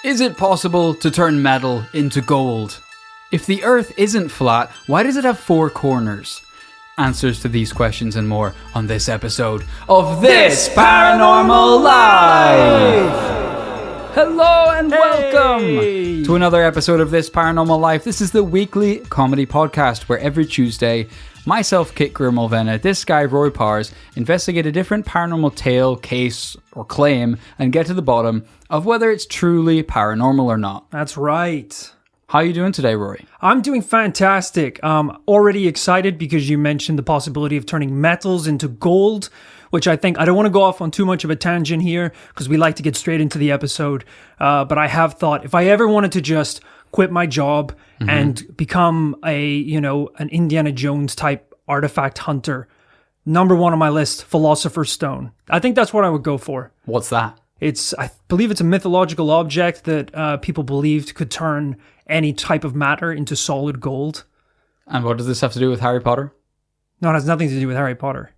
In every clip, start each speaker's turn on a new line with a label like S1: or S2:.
S1: Is it possible to turn metal into gold? If the Earth isn't flat, why does it have 4 corners? Answers to these questions and more on this episode of This Paranormal Life! Hello and welcome to another episode of This Paranormal Life. This is the weekly comedy podcast where every Tuesday, myself, Kit Greer-Mulvena, this guy, Roy Pars, investigate a different paranormal tale, case, or claim and get to the bottom of whether it's truly paranormal or not.
S2: That's right.
S1: How are you doing today, Rory?
S2: I'm doing fantastic. Already excited because you mentioned the possibility of turning metals into gold, which I don't want to go off on too much of a tangent here because we like to get straight into the episode. But I have thought if I ever wanted to just quit my job and become an Indiana Jones type artifact hunter, number one on my list, Philosopher's Stone. I think that's what I would go for.
S1: What's that?
S2: I believe it's a mythological object that people believed could turn any type of matter into solid gold.
S1: And what does this have to do with Harry Potter?
S2: No, it has nothing to do with Harry Potter.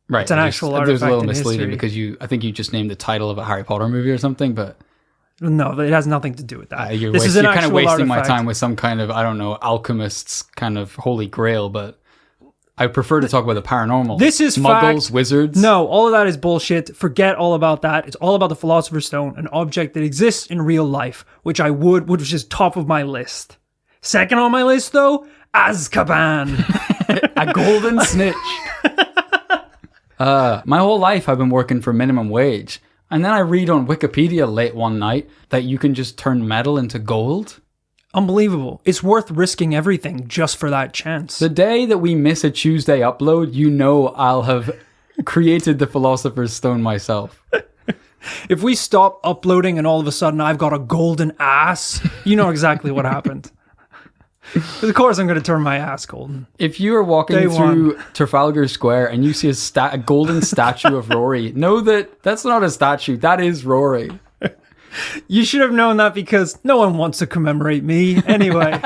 S1: Right.
S2: It's an actual artifact.
S1: It was a little
S2: in
S1: misleading
S2: history.
S1: because I think you just named the title of a Harry Potter movie or something, but...
S2: No, it has nothing to do with that.
S1: You're
S2: This is
S1: kind of
S2: actual
S1: wasting my
S2: artifact.
S1: time with some kind of, alchemist's kind of holy grail, but I prefer to talk about the paranormal.
S2: This is
S1: Muggles,
S2: fact.
S1: wizards.
S2: No, all of that is bullshit. Forget all about that. It's all about the Philosopher's Stone, an object that exists in real life, which which is top of my list. Second on my list, though, Azkaban.
S1: A golden snitch. My whole life I've been working for minimum wage. And then I read on Wikipedia late one night that you can just turn metal into gold.
S2: Unbelievable. It's worth risking everything just for that chance.
S1: The day that we miss a Tuesday upload, I'll have created the Philosopher's Stone myself.
S2: If we stop uploading and all of a sudden I've got a golden ass, you know exactly what happened. Of course I'm going to turn my ass golden.
S1: If you are walking through Trafalgar Square and you see a golden statue of Rory, know that that's not a statue, that is Rory.
S2: You should have known that because no one wants to commemorate me. Anyway.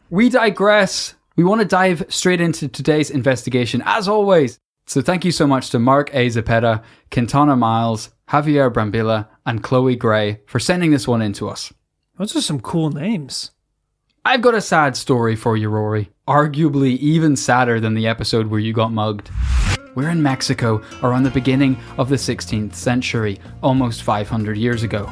S1: We digress. We want to dive straight into today's investigation, as always. So thank you so much to Mark A. Zepeda, Quintana Miles, Javier Brambilla, and Chloe Gray for sending this one in to us.
S2: Those are some cool names.
S1: I've got a sad story for you, Rory. Arguably even sadder than the episode where you got mugged. We're in Mexico, around the beginning of the 16th century, almost 500 years ago,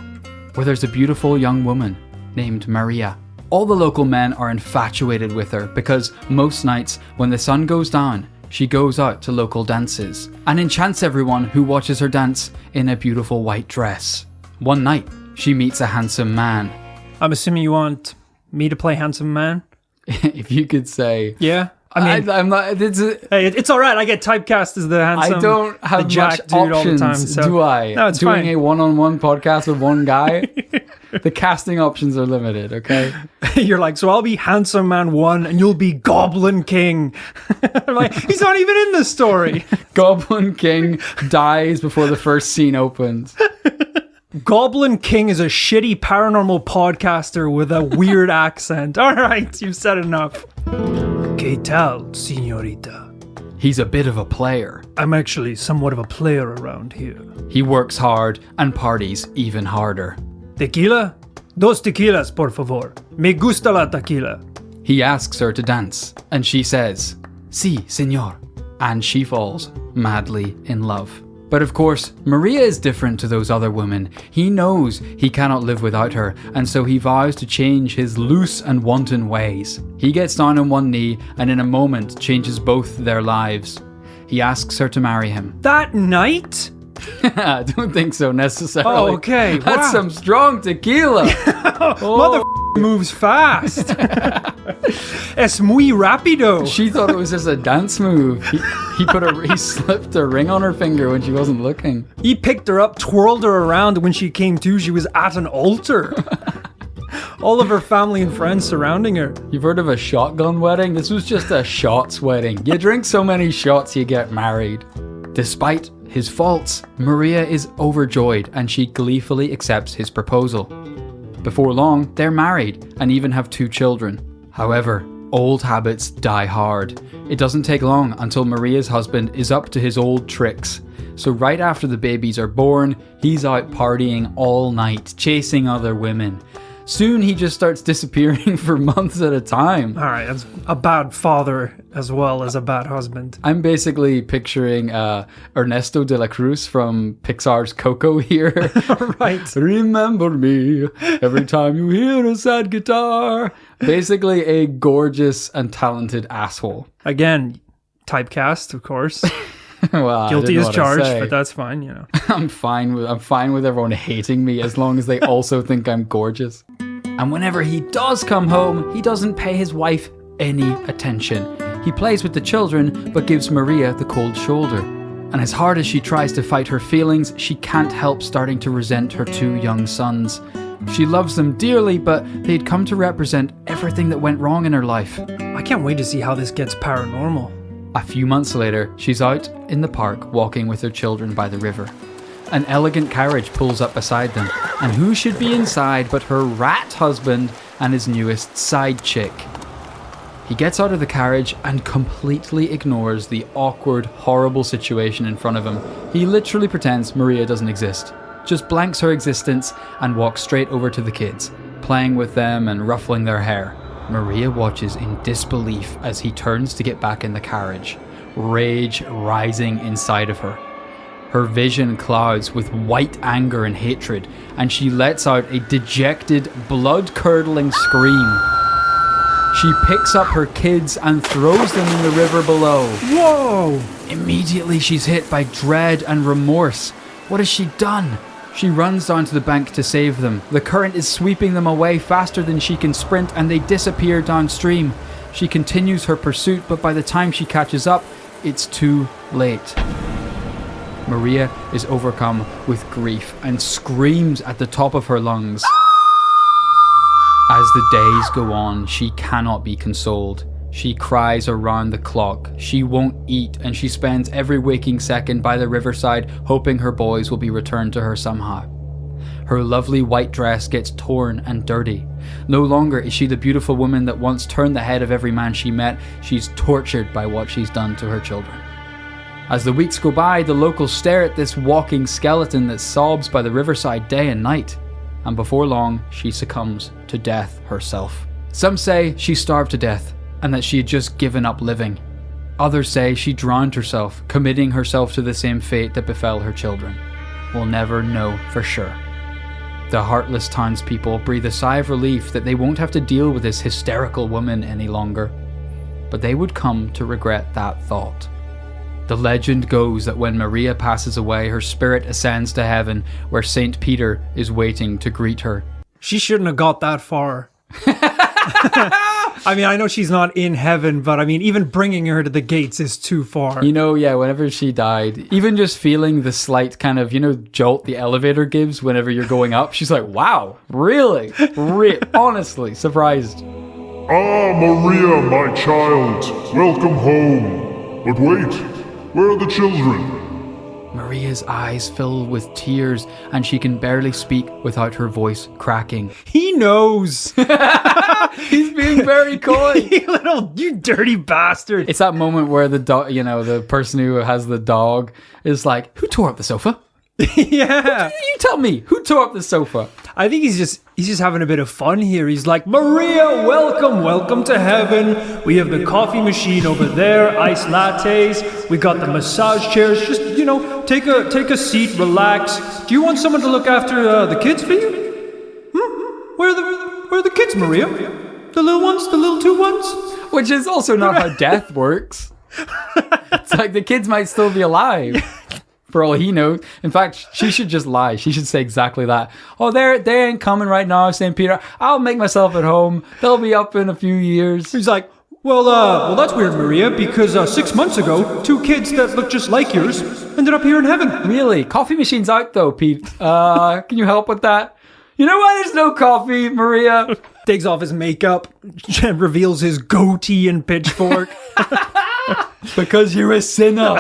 S1: where there's a beautiful young woman named Maria. All the local men are infatuated with her because most nights when the sun goes down, she goes out to local dances and enchants everyone who watches her dance in a beautiful white dress. One night, she meets a handsome man.
S2: I'm assuming you want me to play handsome man?
S1: If you could say...
S2: Yeah. I mean,
S1: I'm not...
S2: it's all right. I get typecast as the handsome...
S1: I don't have
S2: Jack
S1: much
S2: dude
S1: options,
S2: all the time, so.
S1: do I?
S2: No, it's
S1: Doing
S2: fine.
S1: a one-on-one podcast with one guy, the casting options are limited, okay?
S2: You're like, so I'll be handsome man 1 and you'll be Goblin King. I'm like, he's not even in the story.
S1: Goblin King dies before the first scene opens.
S2: Goblin King is a shitty paranormal podcaster with a weird accent. All right, you've said enough. ¿Qué tal, señorita?
S1: He's a bit of a player.
S2: I'm actually somewhat of a player around here.
S1: He works hard and parties even harder.
S2: Tequila? Dos tequilas, por favor. Me gusta la tequila.
S1: He asks her to dance, and she says, "Sí, señor." And she falls madly in love. But of course, Maria is different to those other women. He knows he cannot live without her, and so he vows to change his loose and wanton ways. He gets down on one knee and in a moment changes both their lives. He asks her to marry him.
S2: That night?
S1: I don't think so necessarily.
S2: Oh, okay.
S1: That's
S2: Wow.
S1: some strong tequila.
S2: Mother moves fast. Es muy rápido.
S1: She thought it was just a dance move. He slipped a ring on her finger when she wasn't looking.
S2: He picked her up, twirled her around, and when she came to, she was at an altar. All of her family and friends surrounding her.
S1: You've heard of a shotgun wedding? This was just a shots wedding. You drink so many shots, you get married. Despite his faults, Maria is overjoyed and she gleefully accepts his proposal. Before long, they're married and even have 2 children. However, old habits die hard. It doesn't take long until Maria's husband is up to his old tricks. So right after the babies are born, he's out partying all night, chasing other women. Soon he just starts disappearing for months at a time.
S2: All right, that's a bad father as well as a bad husband.
S1: I'm basically picturing Ernesto de la Cruz from Pixar's Coco here.
S2: Right.
S1: Remember me every time you hear a sad guitar. Basically a gorgeous and talented asshole.
S2: Again, typecast, of course.
S1: Well,
S2: Guilty as charged, but that's fine, you know.
S1: I'm fine with everyone hating me as long as they also think I'm gorgeous. And whenever he does come home, he doesn't pay his wife any attention. He plays with the children, but gives Maria the cold shoulder. And as hard as she tries to fight her feelings, she can't help starting to resent her 2 young sons. She loves them dearly, but they'd come to represent everything that went wrong in her life.
S2: I can't wait to see how this gets paranormal.
S1: A few months later, she's out in the park walking with her children by the river. An elegant carriage pulls up beside them, and who should be inside but her rat husband and his newest side chick. He gets out of the carriage and completely ignores the awkward, horrible situation in front of him. He literally pretends Maria doesn't exist, just blanks her existence and walks straight over to the kids, playing with them and ruffling their hair. Maria watches in disbelief as he turns to get back in the carriage, rage rising inside of her. Her vision clouds with white anger and hatred, and she lets out a dejected, blood-curdling scream. She picks up her kids and throws them in the river below.
S2: Whoa!
S1: Immediately she's hit by dread and remorse. What has she done? She runs down to the bank to save them. The current is sweeping them away faster than she can sprint, and they disappear downstream. She continues her pursuit, but by the time she catches up, it's too late. Maria is overcome with grief and screams at the top of her lungs. As the days go on, she cannot be consoled. She cries around the clock. She won't eat, and she spends every waking second by the riverside hoping her boys will be returned to her somehow. Her lovely white dress gets torn and dirty. No longer is she the beautiful woman that once turned the head of every man she met. She's tortured by what she's done to her children. As the weeks go by, the locals stare at this walking skeleton that sobs by the riverside day and night. And before long, she succumbs to death herself. Some say she starved to death, and that she had just given up living. Others say she drowned herself, committing herself to the same fate that befell her children. We'll never know for sure. The heartless townspeople breathe a sigh of relief that they won't have to deal with this hysterical woman any longer. But they would come to regret that thought. The legend goes that when Maria passes away, her spirit ascends to heaven, where Saint Peter is waiting to greet her.
S2: She shouldn't have got that far. I mean, I know she's not in heaven, but I mean, even bringing her to the gates is too far.
S1: You know, yeah, whenever she died, even just feeling the slight kind of, jolt the elevator gives whenever you're going up, she's like, wow, really? Honestly, surprised.
S3: Ah, Maria, my child, welcome home. But wait, where are the children?
S1: Maria's eyes fill with tears, and she can barely speak without her voice cracking.
S2: He knows.
S1: He's being very coy.
S2: You dirty bastard.
S1: It's that moment where the dog, the person who has the dog is like, who tore up the sofa?
S2: Yeah.
S1: You tell me, who tore up the sofa?
S2: I think he's just having a bit of fun here. He's like, Maria, welcome to heaven. We have the coffee machine over there, iced lattes. We got the massage chairs. Just, take a seat, relax. Do you want someone to look after the kids for you? Where are the kids, Maria? The little ones, the little 2 ones?
S1: Which is also not how death works. It's like the kids might still be alive. For all he knows. In fact, she should just lie. She should say exactly that. Oh, they ain't coming right now, St. Peter. I'll make myself at home. They'll be up in a few years.
S2: He's like, well, that's weird, Maria, because 6 months ago, 2 kids that look just like yours ended up here in heaven.
S1: Really? Coffee machine's out though, Pete. Can you help with that? You know why there's no coffee, Maria?
S2: Takes off his makeup, reveals his goatee and pitchfork.
S1: Because you're a sinner.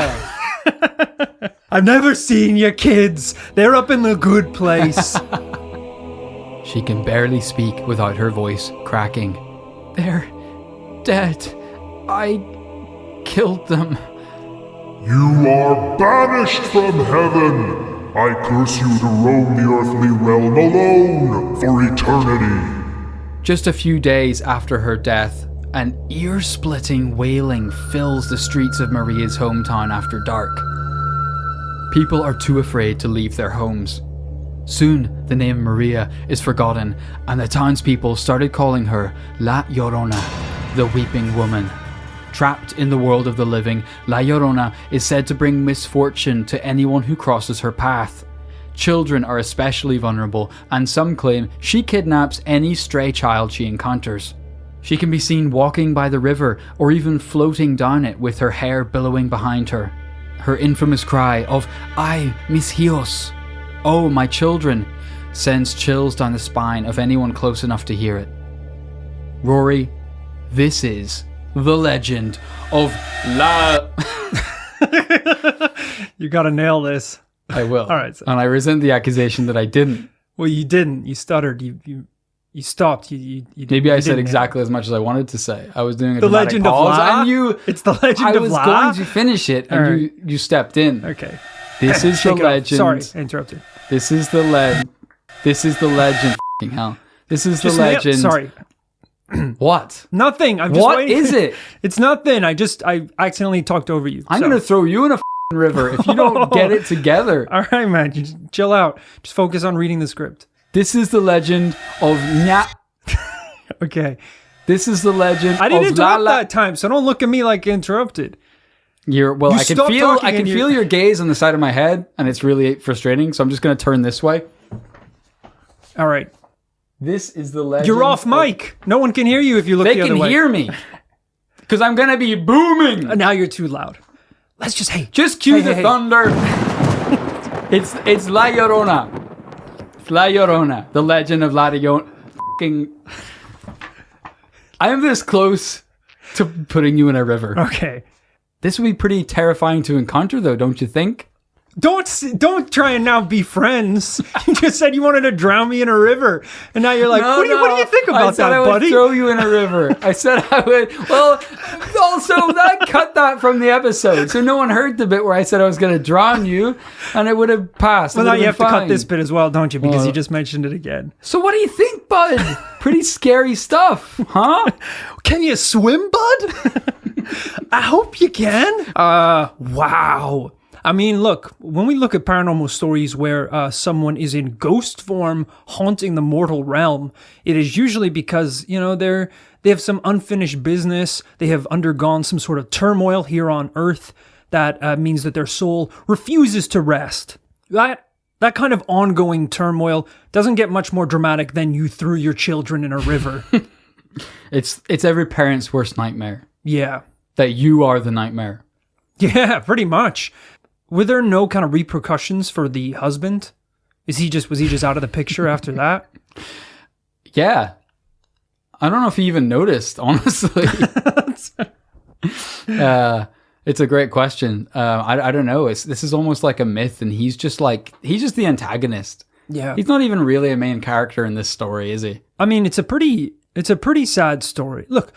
S2: I've never seen your kids. They're up in the good place.
S1: She can barely speak without her voice cracking. They're dead. I killed them.
S3: You are banished from heaven. I curse you to roam the earthly realm alone for eternity.
S1: Just a few days after her death, an ear-splitting wailing fills the streets of Maria's hometown after dark. People are too afraid to leave their homes. Soon, the name Maria is forgotten, and the townspeople started calling her La Llorona, the weeping woman. Trapped in the world of the living, La Llorona is said to bring misfortune to anyone who crosses her path. Children are especially vulnerable, and some claim she kidnaps any stray child she encounters. She can be seen walking by the river or even floating down it with her hair billowing behind her. Her infamous cry of "Ay, mis hijos," "Oh, my children," sends chills down the spine of anyone close enough to hear it. Rory, this is the legend of La...
S2: You gotta nail this.
S1: I will.
S2: All right. So.
S1: And I resent the accusation that I didn't.
S2: Well, you didn't. You stuttered. You stopped. You
S1: Maybe I said exactly as much as I wanted to say. I was doing a
S2: the
S1: dramatic
S2: legend
S1: pause.
S2: of La?
S1: I knew
S2: it's the legend of La.
S1: I was going to finish it, and
S2: right.
S1: you stepped in.
S2: Okay.
S1: This is the legend.
S2: Sorry, I interrupted.
S1: This is the legend. F***ing hell. This is the legend.
S2: Sorry.
S1: What?
S2: Nothing. I'm just
S1: What
S2: waiting.
S1: is it?
S2: It's nothing. I accidentally talked over you.
S1: I'm going to throw you in a f***ing river if you don't get it together.
S2: All right, man. Just chill out. Just focus on reading the script.
S1: This is the legend of
S2: Okay.
S1: This is the legend
S2: I didn't
S1: of
S2: interrupt that time, so don't look at me like interrupted.
S1: I can
S2: stopped talking
S1: I can feel your gaze on the side of my head, and it's really frustrating, so I'm just going to turn this way.
S2: All right.
S1: This is the legend.
S2: You're off mic. No one can hear you if you look the other way.
S1: They can hear me. Because I'm going to be booming.
S2: Now you're too loud. Let's just,
S1: Just cue the thunder. It's La Llorona. It's La Llorona. The legend of La Llorona. I am this close to putting you in a river.
S2: Okay.
S1: This would be pretty terrifying to encounter, though, don't you think?
S2: Don't try and now be friends. You just said you wanted to drown me in a river, and now you're like, what do you think about that,
S1: I would
S2: buddy?
S1: throw you in a river. I said I would. Well, also that cut that from the episode, so no one heard the bit where I said I was going to drown you, and it would have passed.
S2: Well, now you have to cut
S1: fine.
S2: this bit as well, don't you? Because you just mentioned it again.
S1: So what do you think, bud? Pretty scary stuff, huh?
S2: Can you swim, bud? I hope you can. Wow. I mean, look, when we look at paranormal stories where someone is in ghost form haunting the mortal realm, it is usually because, they have some unfinished business. They have undergone some sort of turmoil here on Earth that means that their soul refuses to rest. That kind of ongoing turmoil doesn't get much more dramatic than you threw your children in a river.
S1: It's every parent's worst nightmare.
S2: Yeah.
S1: That you are the nightmare.
S2: Yeah, pretty much. Were there no kind of repercussions for the husband? Was he just out of the picture after that?
S1: Yeah. I don't know if he even noticed, honestly. It's a great question. I don't know. This is almost like a myth, and he's just the antagonist.
S2: Yeah.
S1: He's not even really a main character in this story, is he?
S2: I mean, it's a pretty sad story. Look,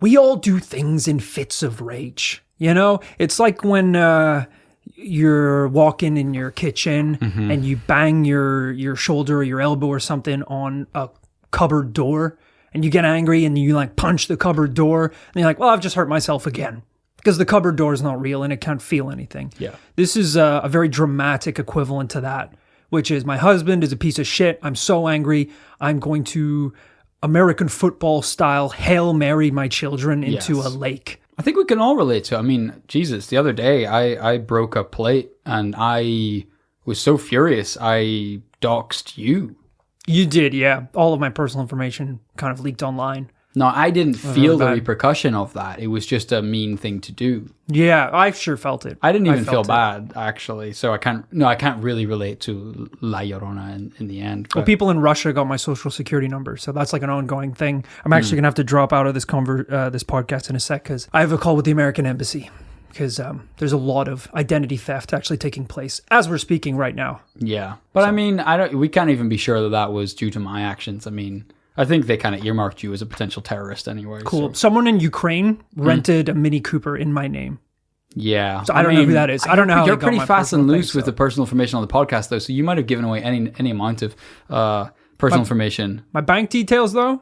S2: we all do things in fits of rage. It's like when you're walking in your kitchen and you bang your shoulder or your elbow or something on a cupboard door, and you get angry and you punch the cupboard door, and you're like, well, I've just hurt myself again. Because the cupboard door is not real and it can't feel anything.
S1: Yeah.
S2: This is a very dramatic equivalent to that, which is my husband is a piece of shit. I'm so angry. I'm going to American football style Hail Mary my children into a lake.
S1: I think we can all relate to it. I mean, Jesus, the other day I broke a plate and I was so furious I doxed you.
S2: You did, yeah. All of my personal information kind of leaked online.
S1: No, I didn't feel the repercussion of that. It was just a mean thing to do.
S2: Yeah, I sure felt it.
S1: I didn't even feel bad, actually. So I can't really relate to La Llorona in the end. But.
S2: Well, people in Russia got my social security number, so that's like an ongoing thing. I'm actually going to have to drop out of this this podcast in a sec because I have a call with the American Embassy because there's a lot of identity theft actually taking place as we're speaking right now.
S1: Yeah. But I mean, we can't even be sure that was due to my actions. I mean... I think they kind of earmarked you as a potential terrorist anyway.
S2: Cool.
S1: So.
S2: Someone in Ukraine rented a Mini Cooper in my name.
S1: Yeah.
S2: So I don't know who that is. I don't know how
S1: You're
S2: they got
S1: pretty
S2: my
S1: fast and
S2: personal
S1: loose
S2: thing,
S1: with
S2: so.
S1: the personal information on the podcast, though, so you might have given away any amount of personal information.
S2: My bank details, though,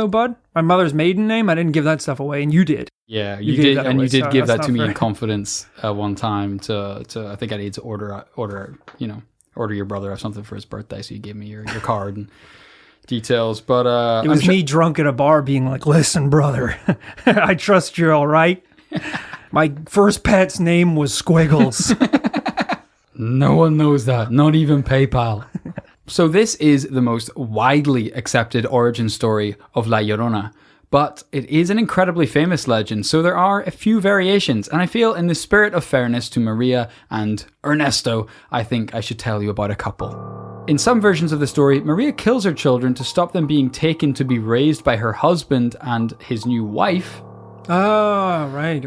S2: bud. My mother's maiden name, I didn't give that stuff away, and you did.
S1: Yeah,
S2: You
S1: you
S2: gave
S1: did,
S2: that
S1: and
S2: away,
S1: you did
S2: so
S1: give
S2: that's
S1: that to
S2: not
S1: me in
S2: fair.
S1: confidence one time to I think I needed to order your brother or something for his birthday, so you gave me your card and details. But
S2: It was me drunk at a bar being like, listen, brother, I trust you're all right. My first pet's name was Squiggles.
S1: No one knows that, not even PayPal. So this is the most widely accepted origin story of La Llorona, but it is an incredibly famous legend, so there are a few variations, and I feel in the spirit of fairness to Maria and Ernesto, I think I should tell you about a couple. In some versions of the story, Maria kills her children to stop them being taken to be raised by her husband and his new wife.
S2: Oh, right.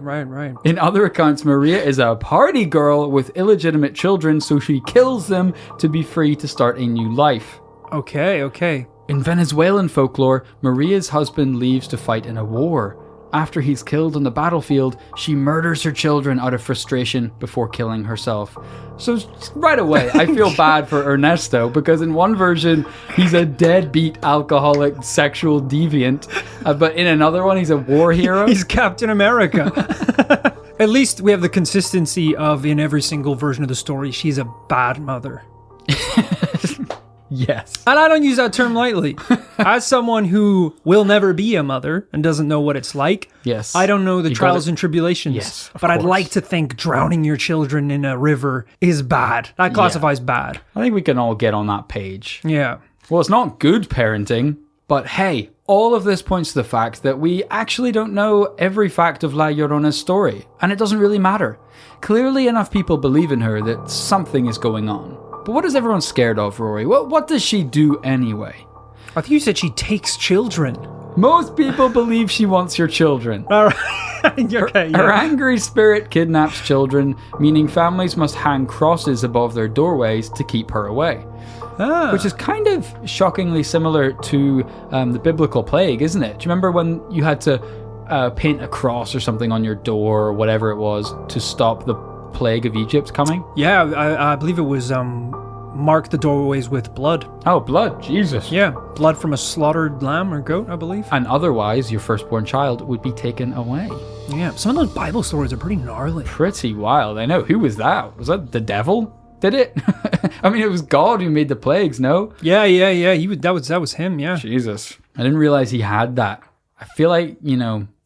S1: In other accounts, Maria is a party girl with illegitimate children, so she kills them to be free to start a new life.
S2: Okay.
S1: In Venezuelan folklore, Maria's husband leaves to fight in a war. After he's killed on the battlefield, she murders her children out of frustration before killing herself. So right away, I feel bad for Ernesto, because in one version, he's a deadbeat alcoholic sexual deviant, but in another one, he's a war hero.
S2: He's Captain America. At least we have the consistency of, in every single version of the story, she's a bad mother.
S1: Yes.
S2: And I don't use that term lightly. As someone who will never be a mother and doesn't know what it's like,
S1: Yes.
S2: I don't know the
S1: You
S2: trials
S1: gotta-
S2: and tribulations.
S1: Yes, of
S2: but I'd
S1: course.
S2: like to think drowning your children in a river is bad. That classifies bad.
S1: I think we can all get on that page.
S2: Yeah.
S1: Well, it's not good parenting, but hey, all of this points to the fact that we actually don't know every fact of La Llorona's story, and it doesn't really matter. Clearly enough people believe in her that something is going on. But what is everyone scared of, Rory? What does she do anyway?
S2: I think you said she takes children.
S1: Most people believe she wants your children.
S2: All right. Okay,
S1: Her
S2: yeah.
S1: angry spirit kidnaps children, meaning families must hang crosses above their doorways to keep her away.
S2: Ah.
S1: Which is kind of shockingly similar to the biblical plague, isn't it? Do you remember when you had to paint a cross or something on your door or whatever it was to stop the plague of Egypt coming?
S2: Yeah, I believe it was mark the doorways with blood.
S1: Oh, blood. Jesus.
S2: Yeah, blood from a slaughtered lamb or goat, I believe.
S1: And otherwise, your firstborn child would be taken away.
S2: Yeah, some of those Bible stories are pretty gnarly.
S1: Pretty wild. I know. Who was that? Was that the devil? Did it? I mean, it was God who made the plagues, no?
S2: Yeah. That was him. Yeah.
S1: Jesus. I didn't realize he had that. I feel like,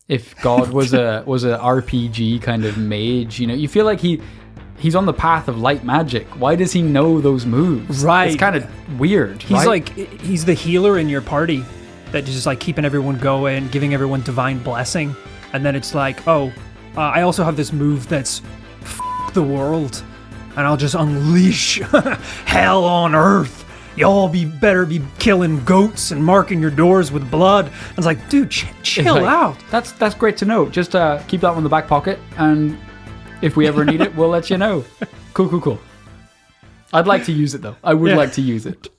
S1: if God was a RPG kind of mage, you feel like he's on the path of light magic. Why does he know those moves?
S2: Right.
S1: It's kind of weird.
S2: He's
S1: right?
S2: he's the healer in your party that is just like keeping everyone going, giving everyone divine blessing. And then it's like, I also have this move that's the world, and I'll just unleash hell on earth. Y'all better be killing goats and marking your doors with blood. And it's like, dude, chill
S1: Like,
S2: out.
S1: That's great to know. Just keep that one in the back pocket, and if we ever need it, we'll let you know. Cool. I'd like to use it, though. I would like to use it.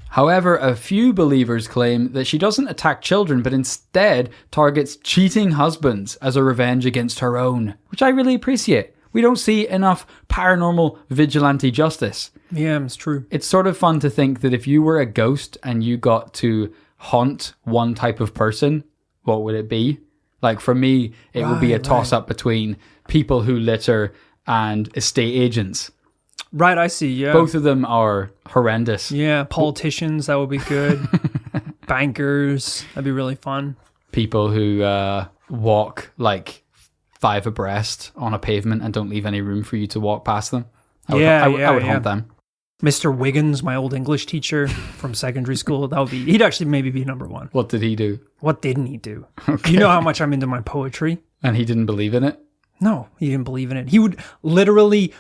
S1: However, a few believers claim that she doesn't attack children, but instead targets cheating husbands as a revenge against her own, which I really appreciate. We don't see enough paranormal vigilante justice.
S2: Yeah, it's true.
S1: It's sort of fun to think that if you were a ghost and you got to haunt one type of person, what would it be? Like for me, it would be a toss-up between people who litter and estate agents.
S2: Right, I see, yeah.
S1: Both of them are horrendous.
S2: Yeah, politicians, that would be good. Bankers, that'd be really fun.
S1: People who walk like 5 abreast on a pavement and don't leave any room for you to walk past them. I would haunt them.
S2: Mr. Wiggins, my old English teacher from secondary school, he'd actually maybe be number one.
S1: What did he do?
S2: What didn't he do?
S1: Okay.
S2: You know how much I'm into my poetry?
S1: And he didn't believe in it?
S2: No, he didn't believe in it. He would literally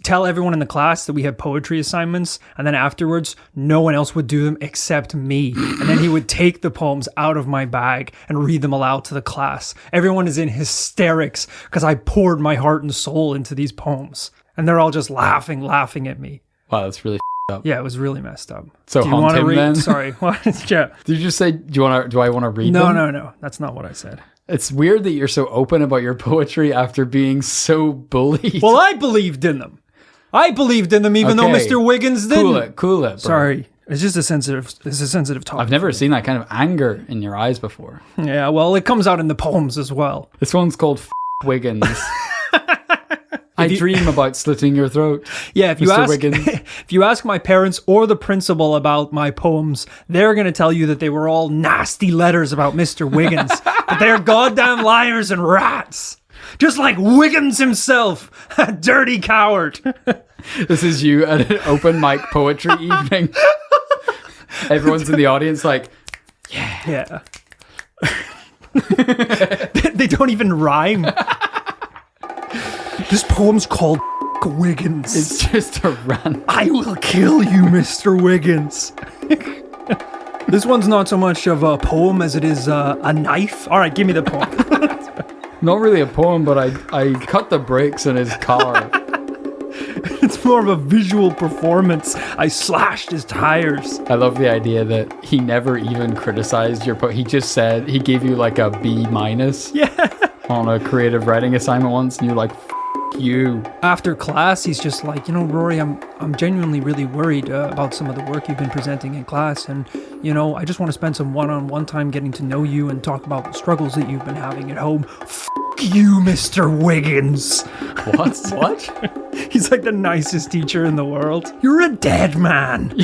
S2: tell everyone in the class that we had poetry assignments, and then afterwards, no one else would do them except me. And then he would take the poems out of my bag and read them aloud to the class. Everyone is in hysterics because I poured my heart and soul into these poems. And they're all just laughing at me.
S1: Wow, that's really up.
S2: Yeah, it was really messed up.
S1: So
S2: do you
S1: haunt
S2: wanna
S1: him
S2: read?
S1: then?
S2: Sorry. What? Yeah.
S1: Did you just say, do I want to read them?
S2: No. That's not what I said.
S1: It's weird that you're so open about your poetry after being so bullied.
S2: Well, I believed in them. I believed in them even though
S1: Okay.
S2: Mr. Wiggins didn't.
S1: Cool it, bro.
S2: Sorry. It's just a sensitive topic.
S1: I've never seen that kind of anger in your eyes before.
S2: Yeah, well, it comes out in the poems as well.
S1: This one's called Wiggins. I dream about slitting your throat.
S2: Yeah, if you
S1: Mr.
S2: ask
S1: Wiggins.
S2: if you ask my parents or the principal about my poems, they're going to tell you that they were all nasty letters about Mr. Wiggins. But they're goddamn liars and rats. Just like Wiggins himself, a dirty coward.
S1: This is you at an open mic poetry evening. Everyone's in the audience like,
S2: Yeah. They don't even rhyme. This poem's called Wiggins.
S1: it's just a rant.
S2: I will kill you, Mr. Wiggins. This one's not so much of a poem as it is a knife. All right, give me the poem.
S1: Not really a poem, but I cut the brakes in his car.
S2: It's more of a visual performance. I slashed his tires.
S1: I love the idea that he never even criticized your poem. He just said, he gave you like a B- on a creative writing assignment once, and you're like, you.
S2: After class, he's just like, Rory, I'm genuinely really worried about some of the work you've been presenting in class, and I just want to spend some one-on-one time getting to know you and talk about the struggles that you've been having at home. You, Mr. Wiggins.
S1: What?
S2: He's like the nicest teacher in the world. You're a dead man.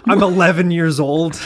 S2: I'm 11 years old.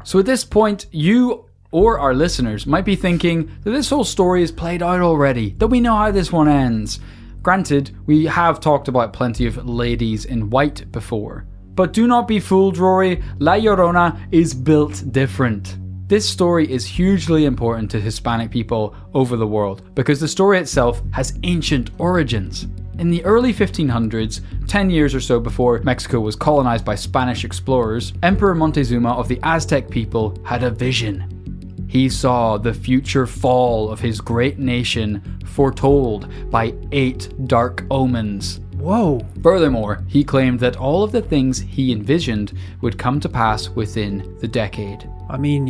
S1: So at this point, you or our listeners might be thinking that this whole story is played out already, that we know how this one ends. Granted, we have talked about plenty of ladies in white before. But do not be fooled, Rory. La Llorona is built different. This story is hugely important to Hispanic people over the world because the story itself has ancient origins. In the early 1500s, 10 years or so before Mexico was colonized by Spanish explorers, Emperor Montezuma of the Aztec people had a vision. He saw the future fall of his great nation foretold by 8 dark omens.
S2: Whoa.
S1: Furthermore, he claimed that all of the things he envisioned would come to pass within the decade.
S2: I mean,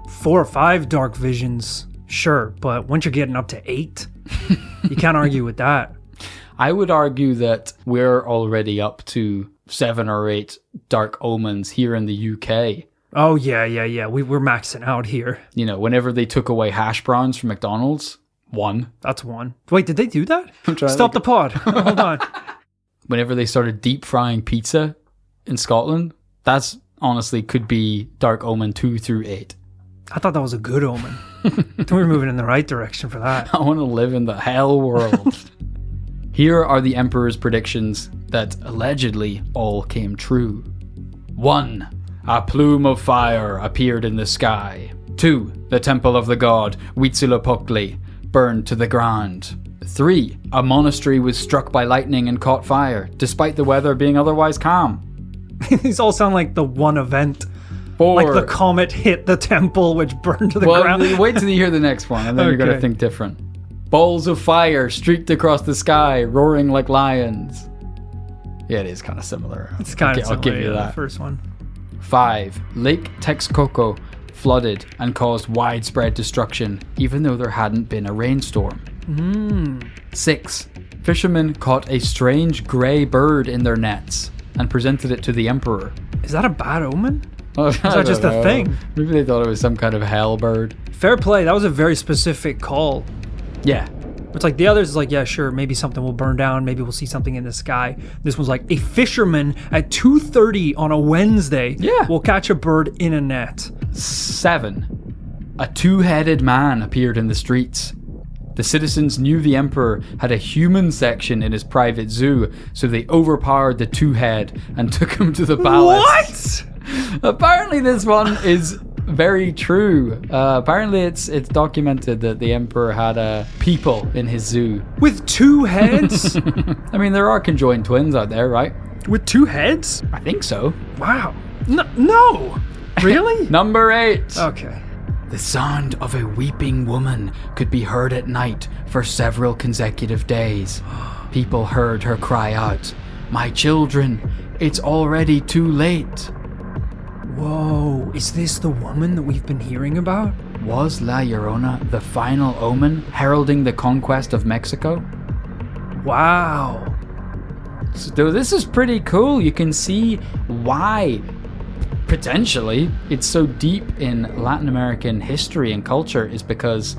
S2: 4 or 5 dark visions, sure, but once you're getting up to 8, you can't argue with that.
S1: I would argue that we're already up to 7 or 8 dark omens here in the UK.
S2: Oh, yeah. We're maxing out here.
S1: Whenever they took away hash browns from McDonald's, 1.
S2: That's 1. Wait, did they do that?
S1: I'm trying to
S2: Stop the pod. Hold on.
S1: Whenever they started deep frying pizza in Scotland, that's honestly could be dark omen 2 through 8.
S2: I thought that was a good omen. I think we're moving in the right direction for that.
S1: I want to live in the hell world. Here are the Emperor's predictions that allegedly all came true. 1. A plume of fire appeared in the sky. 2. The temple of the god Huitzilopochtli burned to the ground. 3. A monastery was struck by lightning and caught fire, despite the weather being otherwise calm.
S2: These all sound like the one event.
S1: 4.
S2: Like the comet hit the temple, which burned to the ground.
S1: Wait till you hear the next one, and then you're going to think different. Balls of fire streaked across the sky, roaring like lions. Yeah, it is kind of similar.
S2: It's kind of similar.
S1: I'll give you
S2: to
S1: that.
S2: The first one.
S1: 5. Lake Texcoco flooded and caused widespread destruction, even though there hadn't been a rainstorm. 6. Fishermen caught a strange grey bird in their nets and presented it to the emperor.
S2: Is that a bad omen?
S1: Oh,
S2: Is that just a thing?
S1: Maybe they thought it was some kind of hell bird.
S2: Fair play. That was a very specific call.
S1: Yeah.
S2: It's like the others is like, yeah, sure, maybe something will burn down. Maybe we'll see something in the sky. This one's like, a fisherman at 2:30 on a Wednesday will catch a bird in a net.
S1: 7. A 2-headed man appeared in the streets. The citizens knew the emperor had a human section in his private zoo, so they overpowered the 2-head and took him to the palace.
S2: What?
S1: Apparently this one is very true. Apparently it's documented that the emperor had people in his zoo.
S2: With 2 heads?
S1: I mean, there are conjoined twins out there, right?
S2: With 2 heads?
S1: I think so.
S2: Wow. No. Really?
S1: Number 8.
S2: Okay.
S1: The sound of a weeping woman could be heard at night for several consecutive days. People heard her cry out, "My children, it's already too late."
S2: Whoa, is this the woman that we've been hearing about?
S1: Was La Llorona the final omen heralding the conquest of Mexico?
S2: Wow.
S1: So this is pretty cool. You can see why, potentially, it's so deep in Latin American history and culture is because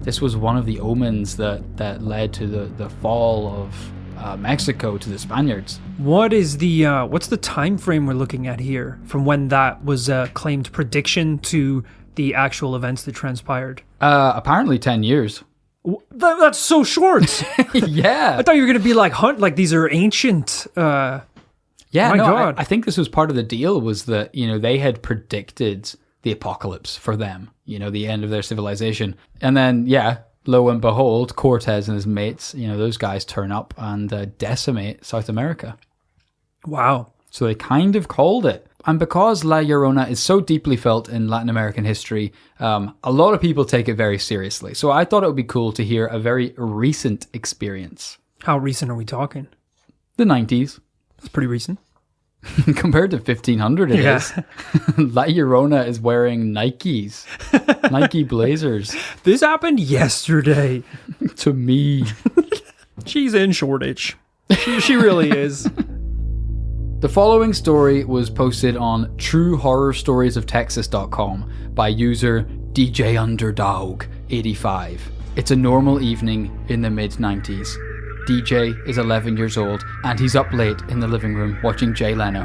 S1: this was one of the omens that led to the fall of Mexico to the Spaniards.
S2: What's the time frame we're looking at here from when that was a claimed prediction to the actual events that transpired?
S1: Apparently 10 years.
S2: That's so short.
S1: Yeah.
S2: I thought you were going to be like these are ancient.
S1: Yeah,
S2: my
S1: no,
S2: God.
S1: I think this was part of the deal was that, they had predicted the apocalypse for them, the end of their civilization. And then, lo and behold, Cortez and his mates, those guys turn up and decimate South America.
S2: Wow.
S1: So they kind of called it. And because La Llorona is so deeply felt in Latin American history, a lot of people take it very seriously. So I thought it would be cool to hear a very recent experience.
S2: How recent are we talking?
S1: The 90s.
S2: That's pretty recent.
S1: Compared to 1500 it is. La Llorona is wearing Nikes. Nike Blazers.
S2: This happened yesterday.
S1: To me.
S2: She's in Shoreditch. She really is.
S1: The following story was posted on truehorrorstoriesoftexas.com by user DJ Underdog 85. It's a normal evening in the mid-90s. DJ is 11 years old and he's up late in the living room watching Jay Leno.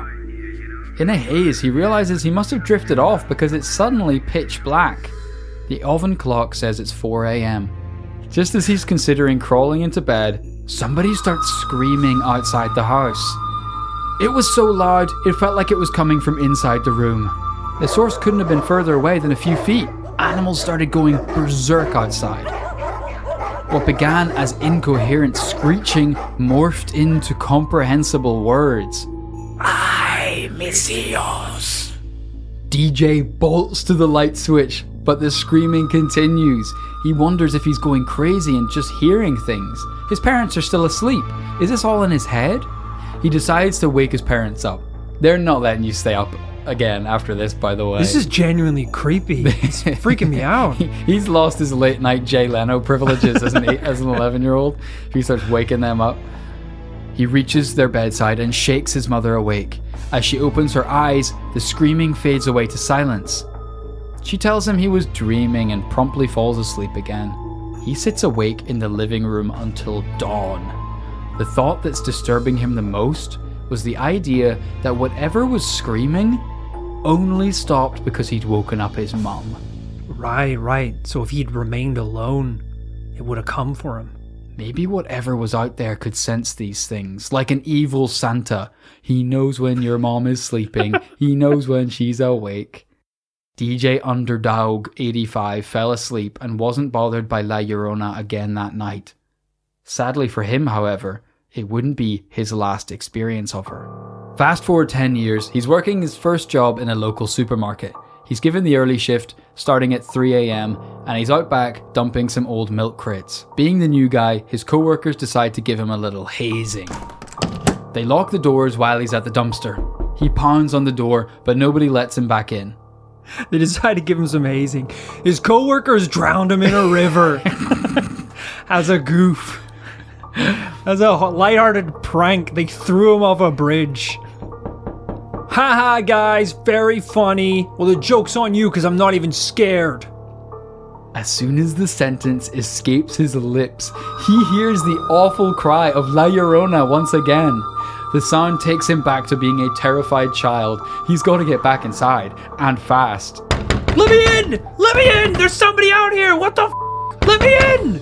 S1: In a haze, he realizes he must have drifted off because it's suddenly pitch black. The oven clock says it's 4 a.m. Just as he's considering crawling into bed, somebody starts screaming outside the house. It was so loud, it felt like it was coming from inside the room. The source couldn't have been further away than a few feet. Animals started going berserk outside. What began as incoherent screeching morphed into comprehensible words. Ay, mis hijos. DJ bolts to the light switch, but the screaming continues. He wonders if he's going crazy and just hearing things. His parents are still asleep. Is this all in his head? He decides to wake his parents up. They're not letting you stay up again after this, by the way.
S2: This is genuinely creepy. It's freaking me out.
S1: He's lost his late night Jay Leno privileges as an 11-year-old. He starts waking them up. He reaches their bedside and shakes his mother awake. As she opens her eyes, the screaming fades away to silence. She tells him he was dreaming and promptly falls asleep again. He sits awake in the living room until dawn. The thought that's disturbing him the most was the idea that whatever was screaming only stopped because he'd woken up his mum.
S2: Right. So if he'd remained alone, it would have come for him.
S1: Maybe whatever was out there could sense these things, like an evil Santa. He knows when your mom is sleeping. He knows when she's awake. DJ Underdog 85 fell asleep and wasn't bothered by La Llorona again that night. Sadly for him, however, it wouldn't be his last experience of her. Fast forward 10 years, he's working his first job in a local supermarket. He's given the early shift, starting at 3 a.m, and he's out back dumping some old milk crates. Being the new guy, his co-workers decide to give him a little hazing. They lock the doors while he's at the dumpster. He pounds on the door, but nobody lets him back in.
S2: They decide to give him some hazing. His co-workers drowned him in a river. As a goof. As a lighthearted prank, they threw him off a bridge. Haha, guys, very funny. Well, the joke's on you because I'm not even scared.
S1: As soon as the sentence escapes his lips, he hears the awful cry of La Llorona once again. The sound takes him back to being a terrified child. He's got to get back inside, and fast.
S2: Let me in! Let me in! There's somebody out here! What the f***? Let me in!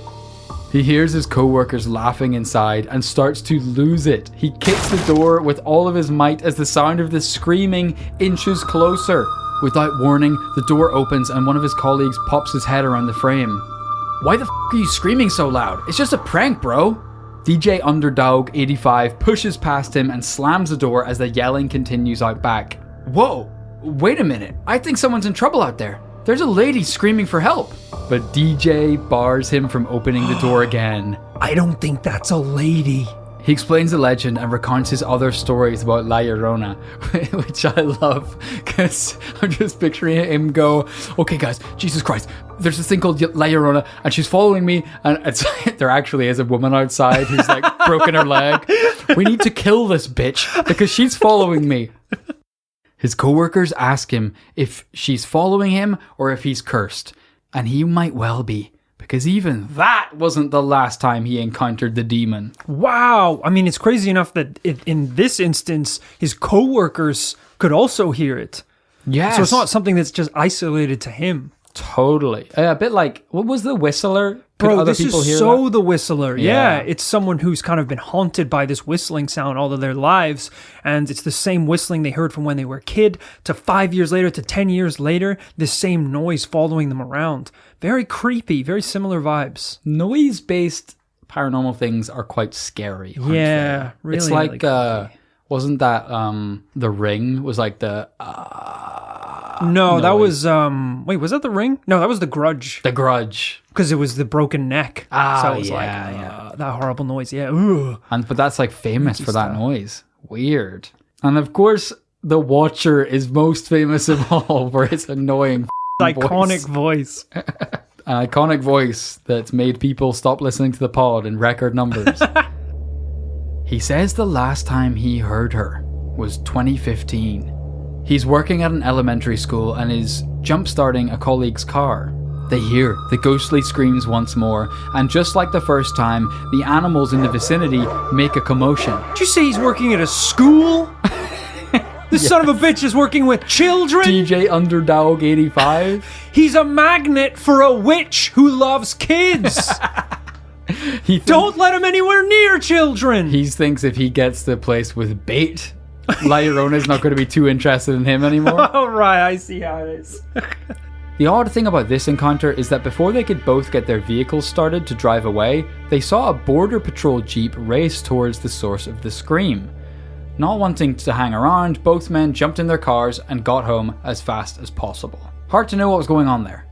S1: He hears his co-workers laughing inside and starts to lose it. He kicks the door with all of his might as the sound of the screaming inches closer. Without warning, the door opens and one of his colleagues pops his head around the frame. Why the f*** are you screaming so loud? It's just a prank, bro. DJ Underdog 85 pushes past him and slams the door as the yelling continues out back. Whoa, wait a minute. I think someone's in trouble out there. There's a lady screaming for help. But DJ bars him from opening the door again.
S2: I don't think that's a lady.
S1: He explains the legend and recounts his other stories about La Llorona, which I love because I'm just picturing him go, okay guys, Jesus Christ, there's this thing called La Llorona and she's following me, and there actually is a woman outside who's like broken her leg. We need to kill this bitch because she's following me. His co-workers ask him if she's following him or if he's cursed, and he might well be. Because even that wasn't the last time he encountered the demon.
S2: Wow. I mean, it's crazy enough that in this instance, his co-workers could also hear it.
S1: Yes.
S2: So it's not something that's just isolated to him.
S1: Totally. A bit like, what was the Whistler? Could
S2: Bro,
S1: other
S2: this
S1: people
S2: is
S1: hear
S2: so
S1: that?
S2: the Whistler.
S1: Yeah.
S2: Yeah, it's someone who's kind of been haunted by this whistling sound all of their lives. And it's the same whistling they heard from when they were a kid to 5 years later to 10 years later. This same noise following them around. Very creepy, very similar vibes.
S1: Noise-based paranormal things are quite scary. Aren't
S2: Yeah,
S1: they?
S2: really.
S1: It's like,
S2: really
S1: wasn't that The Ring was like the...
S2: No, that
S1: noise.
S2: was wait, was that The Ring? No, that was The Grudge.
S1: The Grudge.
S2: Because it was the broken neck. So it was
S1: yeah.
S2: that horrible noise. Yeah. Ugh.
S1: But that's like famous
S2: Creepy
S1: for that
S2: stuff.
S1: noise. Weird. And of course, The Watcher is most famous of all for its annoying
S2: Iconic voice.
S1: An iconic voice that's made people stop listening to the pod in record numbers. He says the last time he heard her was 2015. He's working at an elementary school and is jump-starting a colleague's car. They hear the ghostly screams once more, and just like the first time, the animals in the vicinity make a commotion.
S2: Did you say he's working at a school? This son of a bitch is working with children.
S1: DJ Underdog 85.
S2: He's a magnet for a witch who loves kids. Don't let him anywhere near children.
S1: He thinks if he gets the place with bait, La Llorona's not going to be too interested in him anymore.
S2: All right, I see how it is.
S1: The odd thing about this encounter is that before they could both get their vehicles started to drive away, they saw a border patrol jeep race towards the source of the scream. Not wanting to hang around, both men jumped in their cars and got home as fast as possible. Hard to know what was going on there.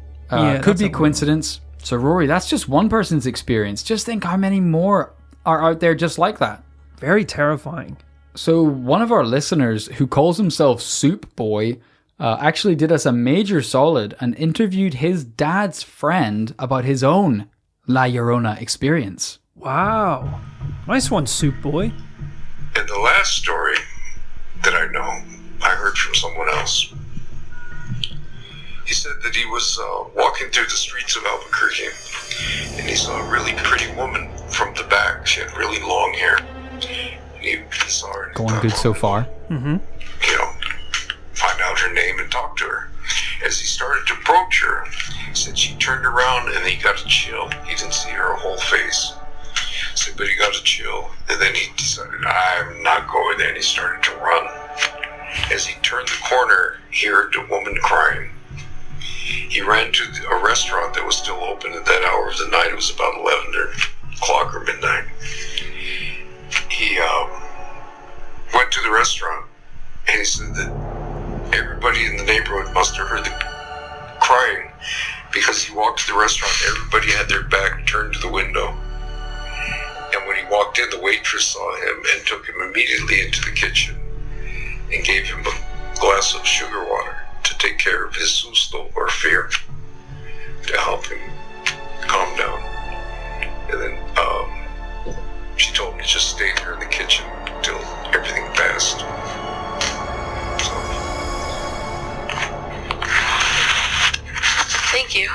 S1: Could be coincidence. So Rory, that's just one person's experience. Just think how many more are out there just like that.
S2: Very terrifying.
S1: So one of our listeners who calls himself Soup Boy actually did us a major solid and interviewed his dad's friend about his own La Llorona experience.
S2: Wow. Nice one, Soup Boy.
S4: And the last story that I know, I heard from someone else. He said that he was walking through the streets of Albuquerque, and he saw a really pretty woman from the back. She had really long hair. And he saw her.
S1: Going good so far.
S2: Mm-hmm.
S4: You know, find out her name and talk to her. As he started to approach her, he said she turned around and he got a chill. He didn't see her whole face. So, but he got a chill, and then he decided, I'm not going there, and he started to run. As he turned the corner, he heard the woman crying. He ran to a restaurant that was still open at that hour of the night. It was about 11 o'clock or midnight. He went to the restaurant, and he said that everybody in the neighborhood must have heard the crying, because he walked to the restaurant, everybody had their back turned to the window. And when he walked in, the waitress saw him and took him immediately into the kitchen and gave him a glass of sugar water to take care of his susto, or fear, to help him calm down. And then she told me to just stay there in the kitchen until everything passed. So.
S5: Thank you.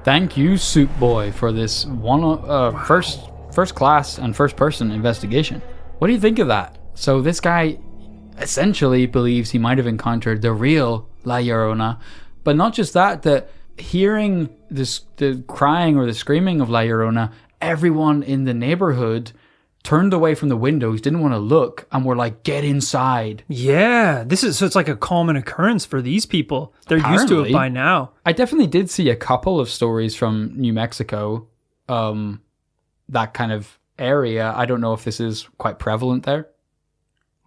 S1: Thank you, Soup Boy, for this first class and first person investigation. What do you think of that? So this guy essentially believes he might have encountered the real La Llorona, but not just that, that hearing the crying or the screaming of La Llorona, everyone in the neighborhood turned away from the windows, didn't want to look, and were like, get inside.
S2: Yeah, so it's like a common occurrence for these people. They're used to it
S1: Apparently.
S2: by now.
S1: I definitely did see a couple of stories from New Mexico, that kind of area. I don't know if this is quite prevalent there.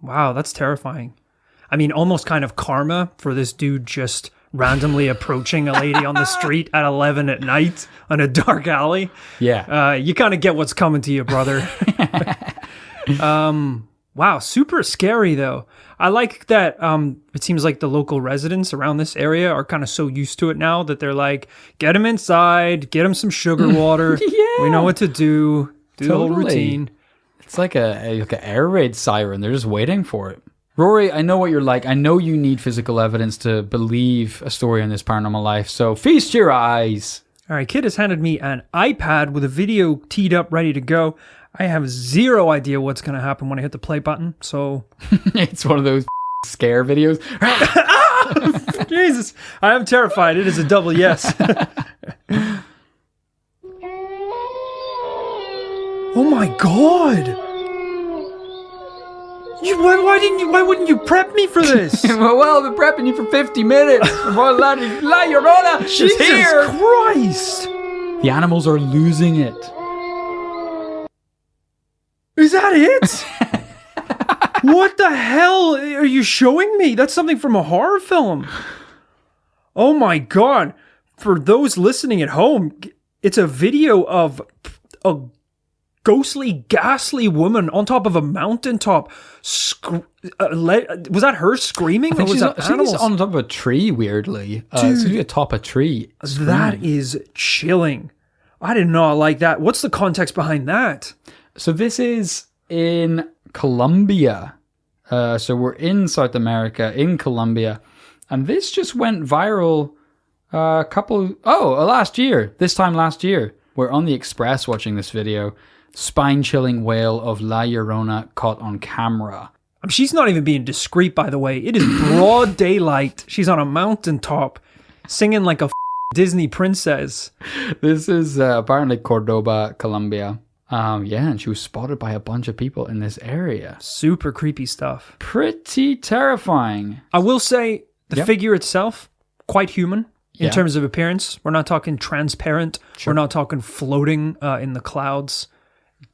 S2: Wow, that's terrifying. I mean, almost kind of karma for this dude just randomly approaching a lady on the street at 11 at night on a dark alley.
S1: Yeah.
S2: You kind of get what's coming to you, brother. Wow, super scary though. I like that it seems like the local residents around this area are kind of so used to it now that they're like, get them inside, get them some sugar water.
S1: Yeah.
S2: We know what to do. Do the whole routine.
S1: It's like an air raid siren. They're just waiting for it. Rory, I know what you're like. I know you need physical evidence to believe a story on this paranormal life, so feast your eyes.
S2: All right, Kid has handed me an iPad with a video teed up, ready to go. I have zero idea what's going to happen when I hit the play button, so...
S1: It's one of those scare videos.
S2: Jesus, I am terrified. It is a double yes. Oh my God! Why wouldn't you prep me for this?
S1: Well, I've been prepping you for 50 minutes. La Llorona, she's
S2: Jesus
S1: here.
S2: Christ!
S1: The animals are losing it.
S2: Is that it? What the hell are you showing me? That's something from a horror film. Oh my God. For those listening at home, it's a video of a ghostly, ghastly woman on top of a mountaintop. Was that her screaming? Or was that animals?
S1: She's on top of a tree, weirdly. She's atop a tree.
S2: That is chilling. I did not like that. What's the context behind that?
S1: So this is in Colombia. So we're in South America, in Colombia. And this just went viral last year. This time last year. We're on the Express watching this video. Spine-chilling wail of La Llorona caught on camera.
S2: She's not even being discreet, by the way. It is broad daylight. She's on a mountaintop singing like a Disney princess.
S1: This is apparently Cordoba, Colombia. And she was spotted by a bunch of people in this area.
S2: Super creepy stuff.
S1: Pretty terrifying.
S2: I will say the figure itself, quite human in terms of appearance. We're not talking transparent. Sure. We're not talking floating in the clouds.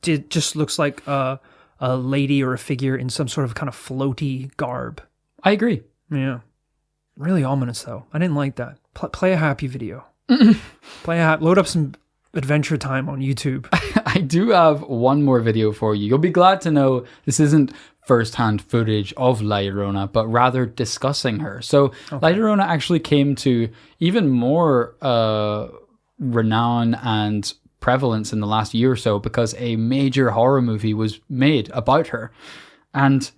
S2: It just looks like a lady or a figure in some sort of kind of floaty garb.
S1: I agree.
S2: Yeah. Really ominous, though. I didn't like that. Play a happy video. Load up some Adventure Time on YouTube.
S1: I do have one more video for you. You'll be glad to know this isn't first-hand footage of La Llorona, but rather discussing her. So La Llorona actually came to even more renown and prevalence in the last year or so because a major horror movie was made about her. And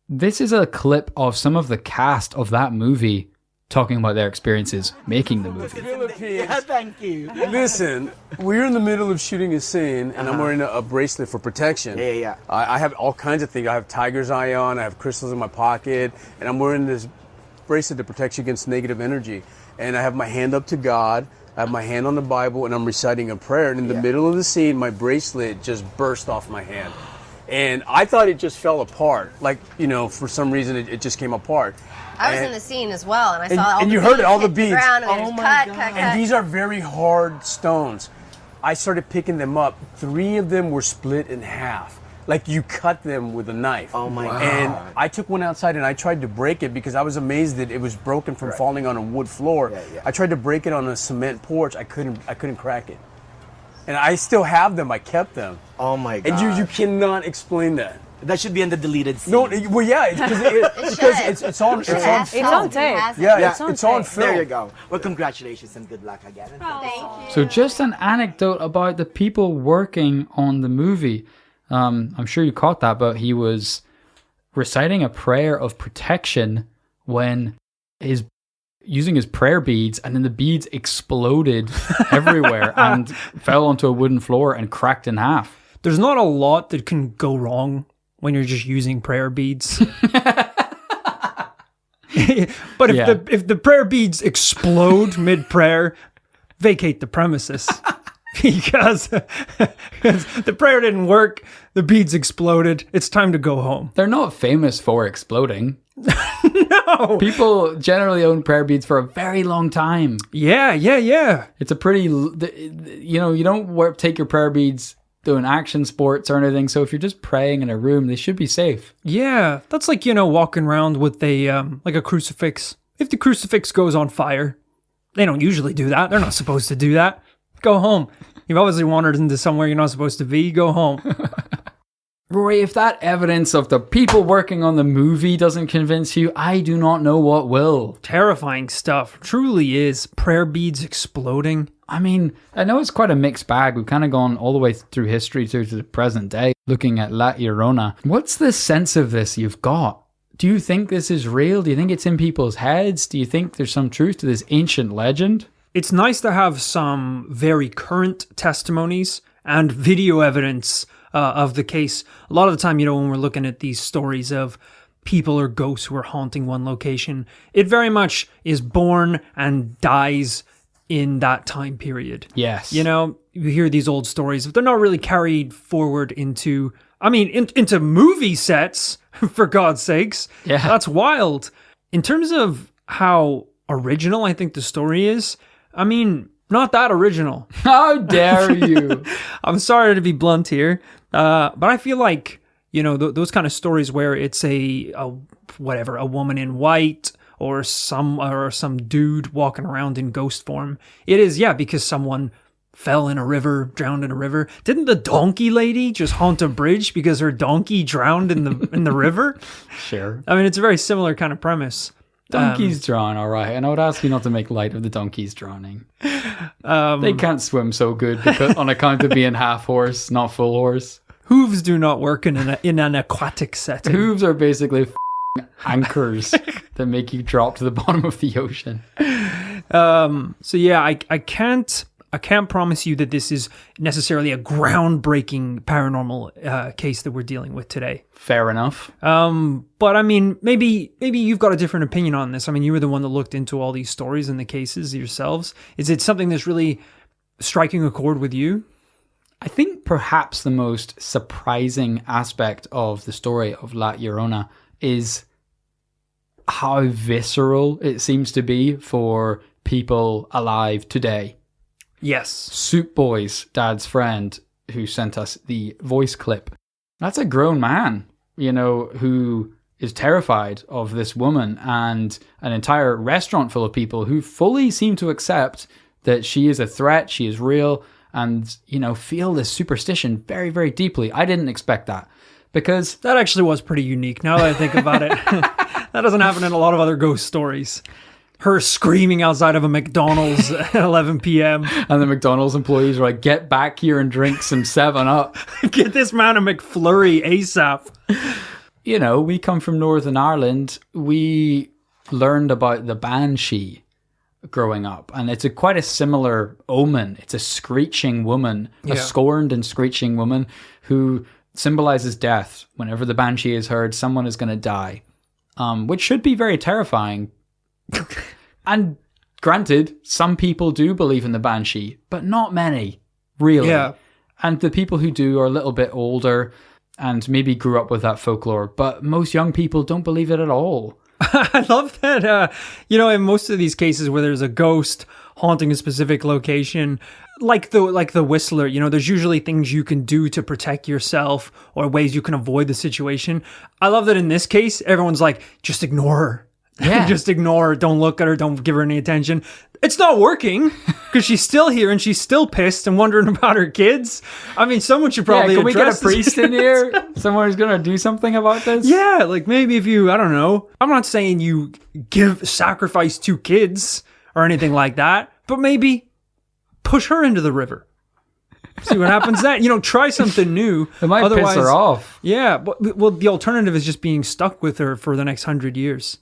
S1: this is a clip of some of the cast of that movie talking about their experiences making the movie.
S5: Yeah, thank you.
S6: Listen, we're in the middle of shooting a scene, and I'm wearing a bracelet for protection.
S5: Yeah.
S6: I have all kinds of things. I have tiger's eye on, I have crystals in my pocket, and I'm wearing this bracelet that protects you against negative energy. And I have my hand up to God, I have my hand on the Bible, and I'm reciting a prayer. And in the middle of the scene, my bracelet just burst off my hand. And I thought it just fell apart. Like, for some reason, it just came apart.
S7: I was in the scene as well, and I saw all
S6: and
S7: the
S6: you
S7: beads
S6: heard it, all the
S7: hit
S6: beads.
S7: ground, and
S6: Oh
S7: there's
S6: my
S7: cut.
S6: And these are very hard stones. I started picking them up. 3 of them were split in half. Like you cut them with a knife.
S5: Oh my God.
S6: And I took one outside and I tried to break it because I was amazed that it was broken from falling on a wood floor.
S5: Yeah.
S6: I tried to break it on a cement porch. I couldn't crack it. And I still have them. I kept them.
S5: Oh my God.
S6: And you cannot explain that.
S5: That should be in the deleted scene.
S6: No, well, yeah, because it's on film.
S7: It's on tape.
S6: Yeah, it's on film.
S5: There you go. Well, congratulations and good luck again.
S7: Thank you.
S1: So just an anecdote about the people working on the movie. I'm sure you caught that, but he was reciting a prayer of protection when using his prayer beads, and then the beads exploded everywhere and fell onto a wooden floor and cracked in half.
S2: There's not a lot that can go wrong when you're just using prayer beads. But if the prayer beads explode mid-prayer, vacate the premises. Because the prayer didn't work, the beads exploded, it's time to go home.
S1: They're not famous for exploding.
S2: No!
S1: People generally own prayer beads for a very long time.
S2: Yeah.
S1: It's a pretty, you don't take your prayer beads doing action sports or anything. So if you're just praying in a room, they should be safe.
S2: Yeah, that's like, walking around with a like a crucifix if the crucifix goes on fire, they don't usually do that. They're not supposed to do that. Go home. You've obviously wandered into somewhere you're not supposed to be. Go home.
S1: Rory, if that evidence of the people working on the movie doesn't convince you, I do not know what will.
S2: Terrifying stuff. Truly is. Prayer beads exploding.
S1: I mean, I know it's quite a mixed bag. We've kind of gone all the way through history to the present day, looking at La Llorona. What's the sense of this you've got? Do you think this is real? Do you think it's in people's heads? Do you think there's some truth to this ancient legend?
S2: It's nice to have some very current testimonies and video evidence of the case. A lot of the time, when we're looking at these stories of people or ghosts who are haunting one location, it very much is born and dies in that time period.
S1: Yes.
S2: You hear these old stories, but they're not really carried forward into, into movie sets, for God's sakes.
S1: Yeah.
S2: That's wild. In terms of how original I think the story is, not that original.
S1: How dare you?
S2: I'm sorry to be blunt here, but I feel like, those kind of stories where it's a woman in white or some dude walking around in ghost form. It is, because someone fell in a river, drowned in a river. Didn't the donkey lady just haunt a bridge because her donkey drowned in the river?
S1: Sure.
S2: It's a very similar kind of premise.
S1: Donkeys drown, all right. And I would ask you not to make light of the donkeys drowning. They can't swim so good on account of being half horse, not full horse.
S2: Hooves do not work in an aquatic setting.
S1: Hooves are basically anchors that make you drop to the bottom of the ocean.
S2: I can't promise you that this is necessarily a groundbreaking paranormal case that we're dealing with today.
S1: Fair enough.
S2: But maybe you've got a different opinion on this. You were the one that looked into all these stories and the cases yourselves. Is it something that's really striking a chord with you?
S1: I think perhaps the most surprising aspect of the story of La Llorona is how visceral it seems to be for people alive today.
S2: Yes.
S1: Soup Boy's dad's friend who sent us the voice clip. That's a grown man, who is terrified of this woman, and an entire restaurant full of people who fully seem to accept that she is a threat, she is real, and, feel this superstition very, very deeply. I didn't expect that, because
S2: that actually was pretty unique now that I think about it. That doesn't happen in a lot of other ghost stories. Her screaming outside of a McDonald's at 11 p.m.
S1: And the McDonald's employees are like, get back here and drink some 7-Up.
S2: Get this man a McFlurry ASAP.
S1: We come from Northern Ireland. We learned about the Banshee growing up. And it's quite a similar omen. It's a screeching woman, a scorned and screeching woman who symbolizes death. Whenever the Banshee is heard, someone is going to die. Which should be very terrifying. And granted, some people do believe in the Banshee, but not many, really. Yeah. And the people who do are a little bit older and maybe grew up with that folklore, but most young people don't believe it at all.
S2: I love that, in most of these cases where there's a ghost haunting a specific location, like the Whistler, there's usually things you can do to protect yourself or ways you can avoid the situation. I love that in this case, everyone's like, just ignore her. Yeah. Just ignore her. Don't look at her. Don't give her any attention. It's not working because she's still here and she's still pissed and wondering about her kids. Someone should probably
S1: can we get a
S2: address
S1: priest in here? Someone who's going to do something about this?
S2: Yeah, maybe if you, I don't know. I'm not saying you sacrifice 2 kids or anything like that, but maybe push her into the river. See what happens then. Try something new.
S1: It might piss her off.
S2: Yeah. Well, the alternative is just being stuck with her for the next 100 years.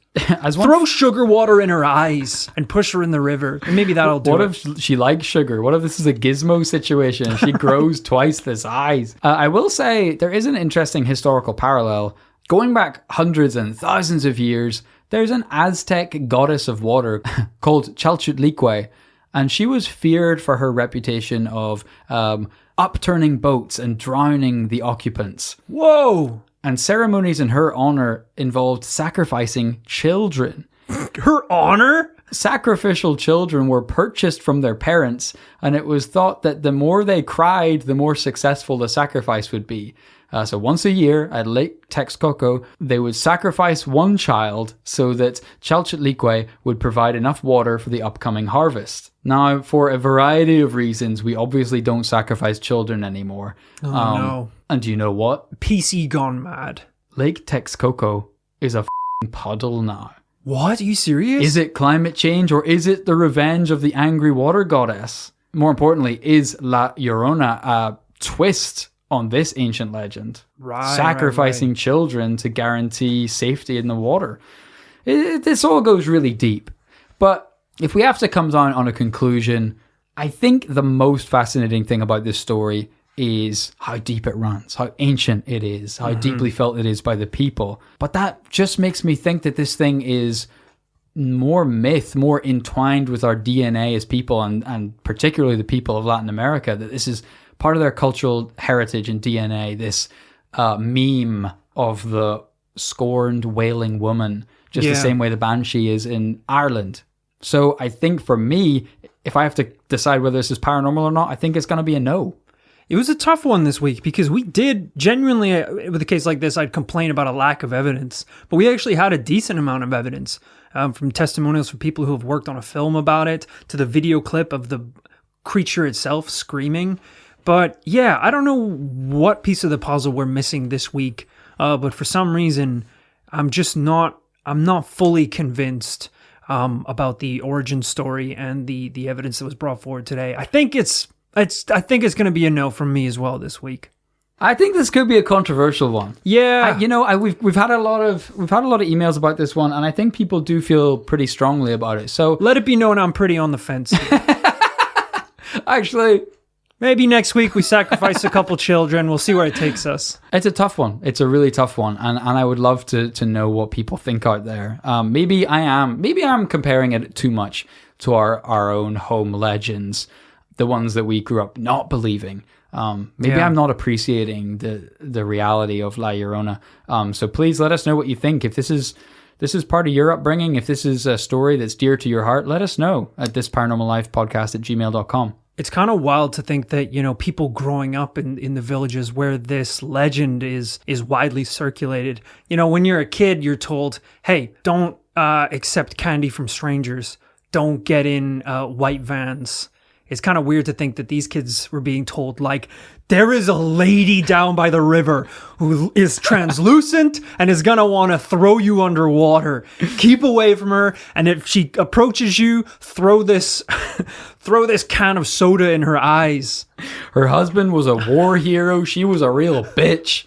S2: Throw sugar water in her eyes and push her in the river. And maybe that'll do it.
S1: What if she likes sugar? What if this is a Gizmo situation? She grows twice the size. I will say there is an interesting historical parallel. Going back hundreds and thousands of years, there's an Aztec goddess of water called Chalchutlicue. And she was feared for her reputation of upturning boats and drowning the occupants.
S2: Whoa!
S1: And ceremonies in her honor involved sacrificing children.
S2: Her honor?
S1: Sacrificial children were purchased from their parents, and it was thought that the more they cried, the more successful the sacrifice would be. So once a year at Lake Texcoco, they would sacrifice one child so that Chalchitlique would provide enough water for the upcoming harvest. Now, for a variety of reasons, we obviously don't sacrifice children anymore.
S2: Oh, no.
S1: And do you know what?
S2: PC gone mad.
S1: Lake Texcoco is a f***ing puddle now.
S2: What? Are you serious?
S1: Is it climate change or is it the revenge of the angry water goddess? More importantly, is La Llorona a twist on this ancient legend? Sacrificing children to guarantee safety in the water. This all goes really deep. But if we have to come down on a conclusion, I think the most fascinating thing about this story is how deep it runs, how ancient it is, how deeply felt it is by the people. But that just makes me think that this thing is more myth, more entwined with our DNA as people, and particularly the people of Latin America, that this is part of their cultural heritage and DNA, this meme of the scorned wailing woman, just the same way the banshee is in Ireland. So I think for me, if I have to decide whether this is paranormal or not, I think it's going to be a no.
S2: It was a tough one this week because we did genuinely, with a case like this, I'd complain about a lack of evidence, but we actually had a decent amount of evidence, from testimonials from people who have worked on a film about it to the video clip of the creature itself screaming. But yeah, I don't know what piece of the puzzle we're missing this week, but for some reason, I'm not fully convinced about the origin story and the evidence that was brought forward today. I think it's going to be a no from me as well this week.
S1: I think this could be a controversial one.
S2: Yeah,
S1: we've had a lot of emails about this one, and I think people do feel pretty strongly about it. So
S2: let it be known I'm pretty on the fence.
S1: Actually,
S2: maybe next week we sacrifice a couple children. We'll see where it takes us.
S1: It's a tough one. It's a really tough one, and I would love to know what people think out there. Maybe I'm comparing it too much to our own home legends, the ones that we grew up not believing. Maybe I'm not appreciating the reality of La Llorona. So please let us know what you think. If this is part of your upbringing, if this is a story that's dear to your heart, let us know at thisparanormallifepodcast@gmail.com.
S2: It's kind of wild to think that, people growing up in the villages where this legend is widely circulated. When you're a kid, you're told, hey, don't accept candy from strangers. Don't get in white vans. It's kind of weird to think that these kids were being told, like, there is a lady down by the river who is translucent and is going to want to throw you underwater. Keep away from her. And if she approaches you, throw this can of soda in her eyes.
S1: Her husband was a war hero. She was a real bitch.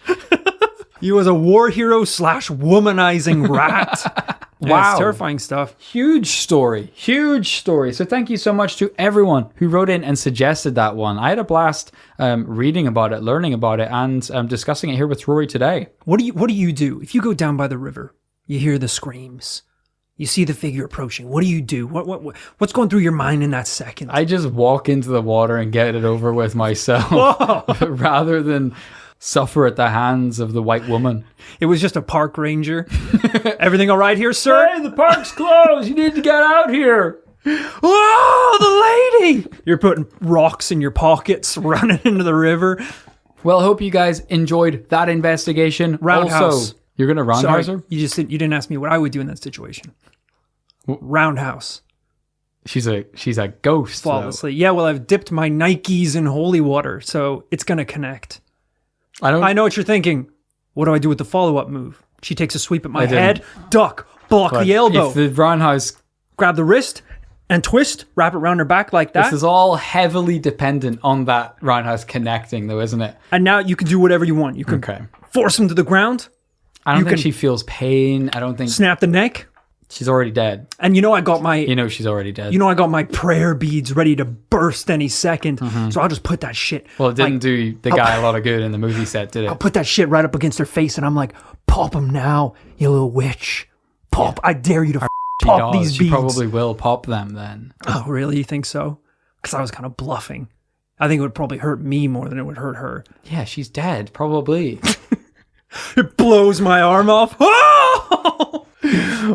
S2: He was a war hero / womanizing rat. Yeah,
S1: Wow.
S2: it's terrifying stuff.
S1: Huge story. So thank you so much to everyone who wrote in and suggested that one. I had a blast reading about it, learning about it, and discussing it here with Rory today.
S2: What do you do if you go down by the river? You hear the screams. You see the figure approaching. What do you do? What's going through your mind in that second?
S1: I just walk into the water and get it over with myself rather than suffer at the hands of the white woman.
S2: It was just a park ranger. Everything all right here, sir?
S1: Hey, the park's closed. You need to get out here.
S2: Oh, the lady! You're putting rocks in your pockets, running into the river.
S1: Well, hope you guys enjoyed that investigation.
S2: Roundhouse.
S1: Also, you're going to roundhouse her?
S2: You didn't ask me what I would do in that situation. Roundhouse.
S1: She's a ghost.
S2: Flawlessly. Yeah, well, I've dipped my Nikes in holy water, so it's going to connect. I know what you're thinking. What do I do with the follow-up move? She takes a sweep at my head, duck, block the elbow.
S1: If the roundhouse...
S2: Grab the wrist and twist, wrap it around her back like that.
S1: This is all heavily dependent on that roundhouse connecting, though, isn't it?
S2: And now you can do whatever you want. You can force him to the ground.
S1: I don't think she feels pain. I don't think...
S2: Snap the neck.
S1: She's already dead.
S2: And I got my...
S1: she's already dead.
S2: I got my prayer beads ready to burst any second. Mm-hmm. So I'll just put that shit...
S1: Well, it didn't do the guy a lot of good in the movie set, did it?
S2: I'll put that shit right up against her face and I'm like, pop him now, you little witch. Pop. Yeah. I dare you to pop these beads.
S1: She probably will pop them then.
S2: Oh, really? You think so? Because I was kind of bluffing. I think it would probably hurt me more than it would hurt her.
S1: Yeah, she's dead. Probably.
S2: It blows my arm off. Oh!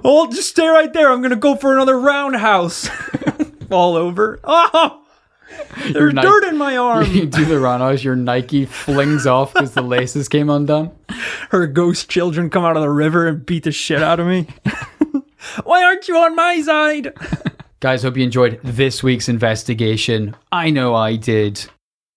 S2: Oh, just stay right there. I'm going to go for another roundhouse. Fall over. Oh! There's dirt in my arm.
S1: You do the run as your Nike flings off because the laces came undone.
S2: Her ghost children come out of the river and beat the shit out of me. Why aren't you on my side?
S1: Guys, hope you enjoyed this week's investigation. I know I did.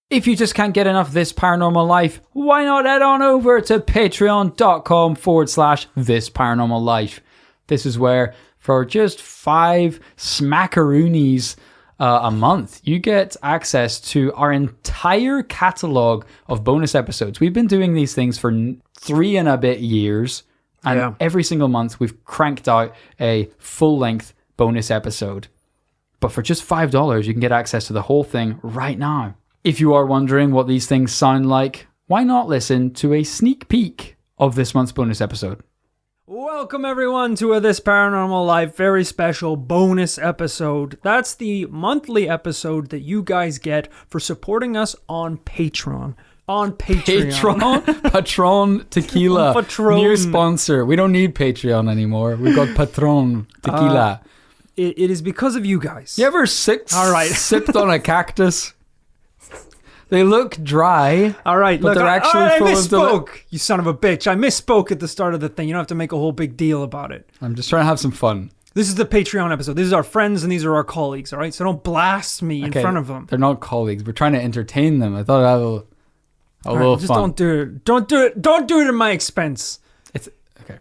S1: If you just can't get enough of This Paranormal Life, why not head on over to patreon.com/This Paranormal Life. This is where, for just 5 smackaroonies a month, you get access to our entire catalog of bonus episodes. We've been doing these things for 3 and a bit years, and every single month we've cranked out a full-length bonus episode. But for just $5, you can get access to the whole thing right now. If you are wondering what these things sound like, why not listen to a sneak peek of this month's bonus episode?
S2: Welcome everyone to a This Paranormal Life very special bonus episode. That's the monthly episode that you guys get for supporting us on Patreon. On Patreon.
S1: Patron Tequila.
S2: Patron.
S1: New sponsor. We don't need Patreon anymore. We've got Patron Tequila.
S2: It is because of you guys.
S1: You ever sipped on a cactus? They look dry.
S2: All right,
S1: but
S2: look,
S1: they're actually
S2: I
S1: full of
S2: misspoke. You son of a bitch. I misspoke at the start of the thing. You don't have to make a whole big deal about it.
S1: I'm just trying to have some fun.
S2: This is the Patreon episode. This is our friends and these are our colleagues, all right? So don't blast me in front of them.
S1: They're not colleagues. We're trying to entertain them. I thought I'd have a little
S2: just
S1: fun.
S2: Don't do it. Don't do it. Don't do it at my expense.
S1: It's okay.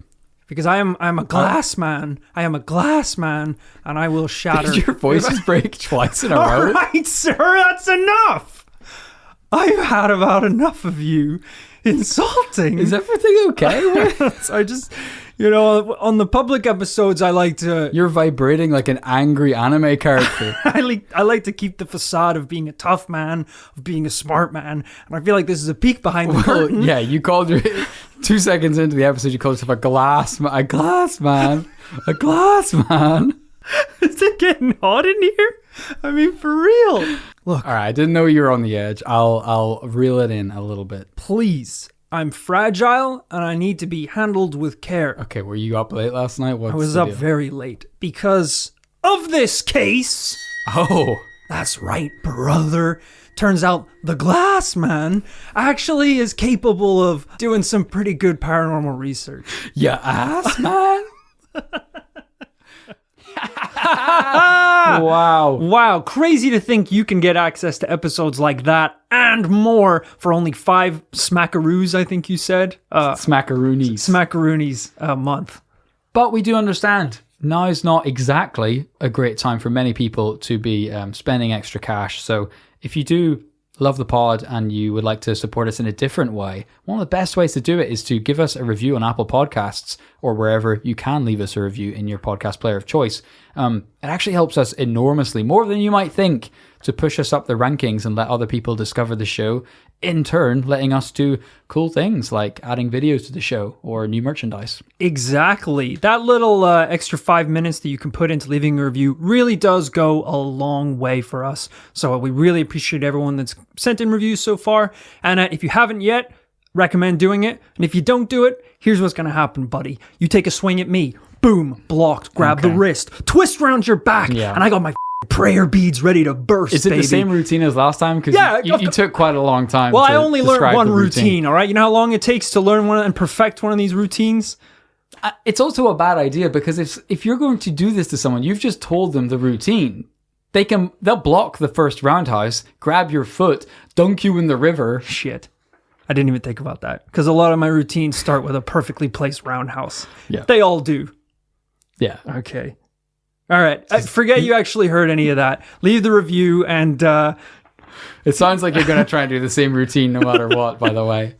S2: Because I'm a glass man. I am a glass man, and I will shatter.
S1: Did your voices break twice in a row?
S2: All right, sir, that's enough. I've had about enough of you insulting.
S1: Is everything okay?
S2: I just, on the public episodes, I like to...
S1: You're vibrating like an angry anime character.
S2: I like to keep the facade of being a tough man, of being a smart man, and I feel like this is a peek behind the curtain.
S1: Yeah, you called 2 seconds into the episode, you called yourself a glass man.
S2: Is it getting hot in here? I mean, for real. Look.
S1: All right, I didn't know you were on the edge. I'll reel it in a little bit.
S2: Please. I'm fragile and I need to be handled with care.
S1: Okay, were you up late last night?
S2: I was up very late because of this case.
S1: Oh.
S2: That's right, brother. Turns out the glass man actually is capable of doing some pretty good paranormal research.
S1: Yeah, ass man? Wow.
S2: Crazy to think you can get access to episodes like that and more for only 5 smackaroos, I think you said. Smackaroonies a month.
S1: But we do understand. Now is not exactly a great time for many people to be spending extra cash. So if you do love the pod and you would like to support us in a different way, one of the best ways to do it is to give us a review on Apple Podcasts or wherever you can leave us a review in your podcast player of choice. It actually helps us enormously, more than you might think, to push us up the rankings and let other people discover the show, in turn letting us do cool things like adding videos to the show or new merchandise.
S2: Exactly. That little extra 5 minutes that you can put into leaving a review really does go a long way for us. So we really appreciate everyone that's sent in reviews so far. And if you haven't yet, recommend doing it. And if you don't do it, here's what's going to happen, buddy. You take a swing at me. Boom. Blocked. Grab the wrist. Twist around your back. Yeah. And I got my prayer beads ready to burst,
S1: Is it
S2: baby.
S1: the same routine as last time? Because you took quite a long time.
S2: Well, I only learned one routine, all right? You know how long it takes to learn one and perfect one of these routines?
S1: It's also a bad idea because if you're going to do this to someone, you've just told them the routine. They'll block the first roundhouse, grab your foot, dunk you in the river.
S2: Shit. I didn't even think about that because a lot of my routines start with a perfectly placed roundhouse.
S1: Yeah.
S2: They all do.
S1: Yeah.
S2: Okay. All right. I forget you actually heard any of that. Leave the review and...
S1: It sounds like you're going to try and do the same routine no matter what, by the way.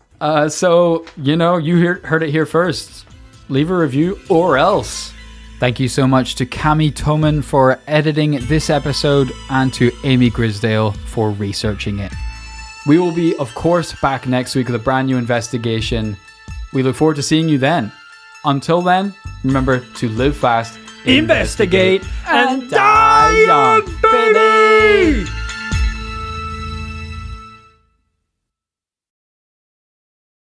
S1: So, you heard it here first. Leave a review or else. Thank you so much to Cami Toman for editing this episode and to Amy Grisdale for researching it. We will be, of course, back next week with a brand new investigation. We look forward to seeing you then. Until then, remember to live fast,
S2: investigate, and die young.